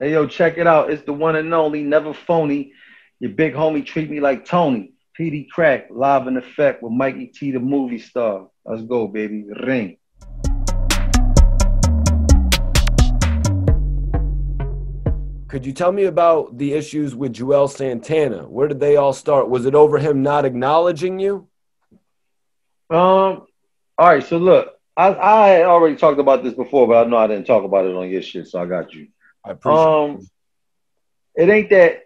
Hey, yo, check it out. It's the one and only, never phony. Your big homie treat me like Tony. Peedi Crakk, live in effect with Mikey T, the movie star. Let's go, baby. Ring. Could you tell me about the issues with Juelz Santana? Where did they all start? Was it over him not acknowledging you? All right, so look, I had already talked about this before, but I know I didn't talk about it on your shit, so I got you. I appreciate Um, it. it ain't that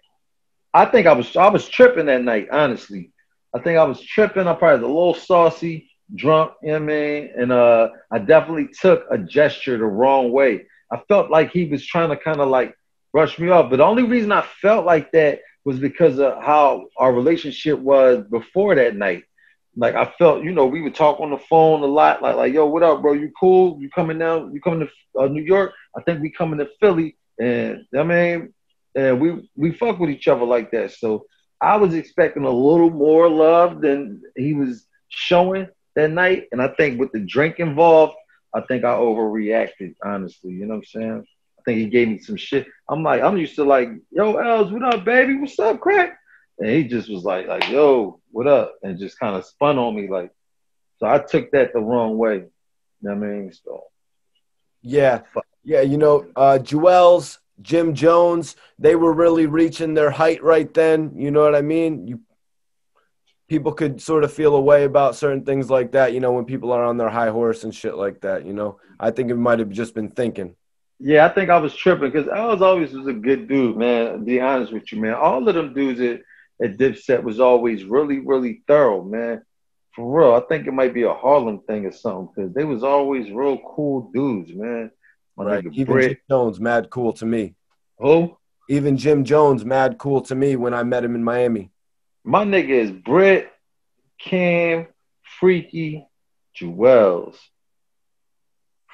I think I was tripping that night, honestly. I think I was tripping. I probably was a little saucy, drunk, you know what I mean? And I definitely took a gesture the wrong way. I felt like he was trying to kind of like brush me off. But the only reason I felt like that was because of how our relationship was before that night. Like I felt, we would talk on the phone a lot, like, yo, what up, bro? You cool? You coming down? You coming to New York? I think we coming to Philly, and I mean, and we fuck with each other like that. So I was expecting a little more love than he was showing that night, and I think with the drink involved, I think I overreacted. Honestly, you know what I'm saying? I think he gave me some shit. I'm used to like, yo, Els, what up, baby? What's up, crack? And he just was like, yo, what up? And just kind of spun on me like, so I took that the wrong way. You know what I mean? So, Yeah. fuck. Yeah, Juelz, Jim Jones, they were really reaching their height right then. You know what I mean? People could sort of feel a way about certain things like that, when people are on their high horse and shit like that. I think it might have just been thinking. Yeah, I think I was tripping because I was always was a good dude, man. To be honest with you, man. All of them dudes at Dipset was always really, really thorough, man. For real. I think it might be a Harlem thing or something because they was always real cool dudes, man. My Right. nigga Even Jim Britt. Jones, mad cool to me. Who? Even Jim Jones, mad cool to me when I met him in Miami. My nigga is Britt, Cam, Freaky, Juelz.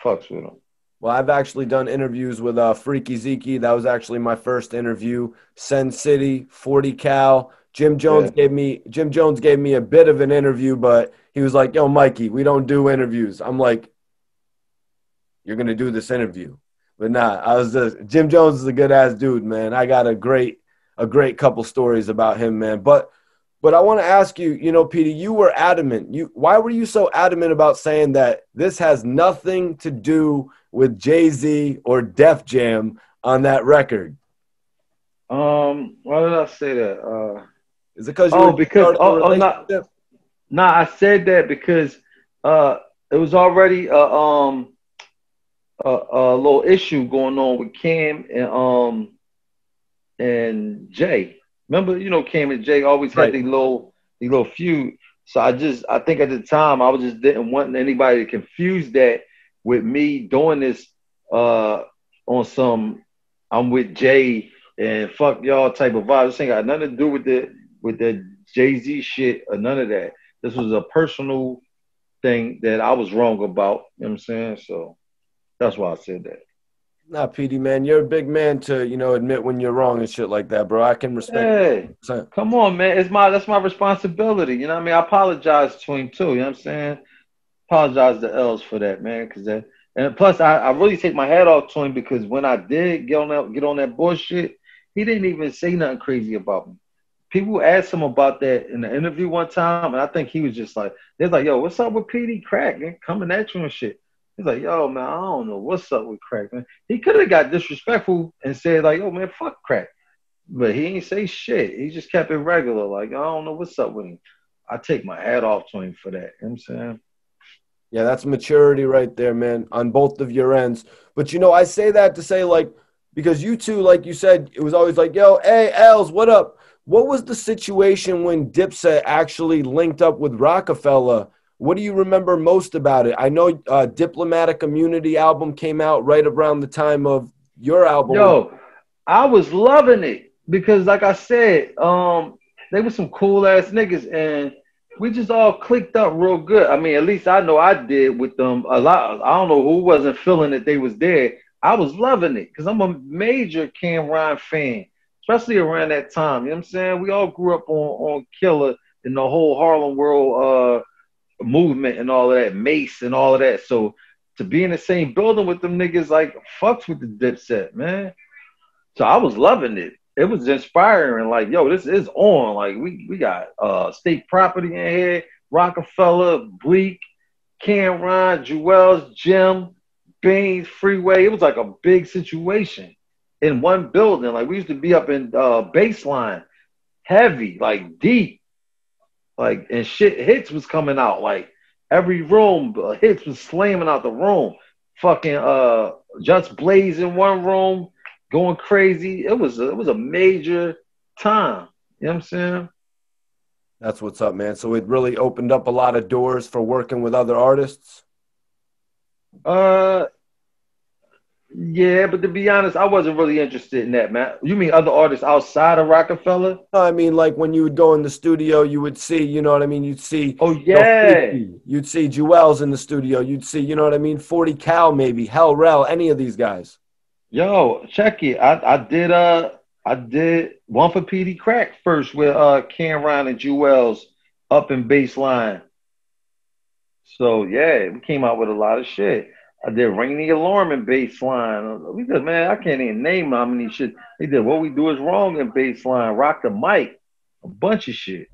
Fucks with him. Well, I've actually done interviews with Freaky Zeke. That was actually my first interview. Sen City, 40 Cal. Yeah. Jim Jones gave me a bit of an interview, but he was like, "Yo, Mikey, we don't do interviews." I'm like, "You're gonna do this interview." But nah, Jim Jones is a good ass dude, man. I got a great couple stories about him, man. But I want to ask you, Petey, you were adamant. Why were you so adamant about saying that this has nothing to do with Jay-Z or Def Jam on that record? Why did I say that? Is it because you were Oh, just because starting a not relationship? nah, I said that because it was already a little issue going on with Cam and Jay. Remember, Cam and Jay always had Right. the little feud. So I think at the time I was just didn't want anybody to confuse that with me doing this on some I'm with Jay and fuck y'all type of vibe. This ain't got nothing to do with the Jay-Z shit or none of that. This was a personal thing that I was wrong about. You know what I'm saying? So that's why I said that. Nah, Petey, man, you're a big man to, admit when you're wrong and shit like that, bro. I can respect Hey, that. come on, man. That's my responsibility. You know what I mean? I apologize to him too. You know what I'm saying? Apologize to Els for that, man. Cause that and plus I really take my hat off to him because when I did get on that bullshit, he didn't even say nothing crazy about me. People asked him about that in the interview one time, and I think he was just like, they're like, yo, what's up with Peedi Crakk, man? Coming at you and shit. He's like, yo, man, I don't know what's up with Crack, man. He could have got disrespectful and said, like, yo, man, fuck Crack. But he ain't say shit. He just kept it regular. Like, I don't know what's up with him. I take my hat off to him for that. You know what I'm saying? Yeah, that's maturity right there, man, on both of your ends. But I say that to say, like, because you two, like you said, it was always like, yo, hey, Els, what up? What was the situation when Dipset actually linked up with Roc-A-Fella? What do you remember most about it? I know Diplomatic Immunity album came out right around the time of your album with. Yo, I was loving it because, like I said, they were some cool ass niggas, and we just all clicked up real good. I mean, at least I know I did with them a lot. I don't know who wasn't feeling that they was there. I was loving it because I'm a major Cam Ryan fan, especially around that time. You know what I'm saying? We all grew up on Killer and the whole Harlem World movement and all of that, Mace and all of that. So to be in the same building with them niggas, like fucks with the Dipset, man. So I was loving it. It was inspiring. Like, yo, this is on. Like, we got state property in here, Roc-A-Fella, Bleak, Cameron, Juelz, Jim, Baines, Freeway. It was like a big situation in one building. Like, we used to be up in baseline, heavy, like deep, like, and shit hits was coming out. Like every room, hits was slamming out the room. Fucking Just Blaze in one room, going crazy. It was a major time. You know what I'm saying? That's what's up, man. So it really opened up a lot of doors for working with other artists. Uh, yeah, but to be honest, I wasn't really interested in that, man. You mean other artists outside of Roc-A-Fella? No, I mean, like when you would go in the studio, you would see, you know what I mean? You'd see, Oh you know, yeah, Freaky. You'd see Juelz in the studio. You'd see, you know what I mean? 40 Cal, maybe, Hell Rel, any of these guys. yo, check it. I did one for Peedi Crakk first with Cameron and Juelz up in baseline. So yeah, we came out with a lot of shit. I did Rainy Alarm in baseline. We did, man, I can't even name how many shit they did. What We Do Is Wrong in baseline. Rock the Mic, a bunch of shit.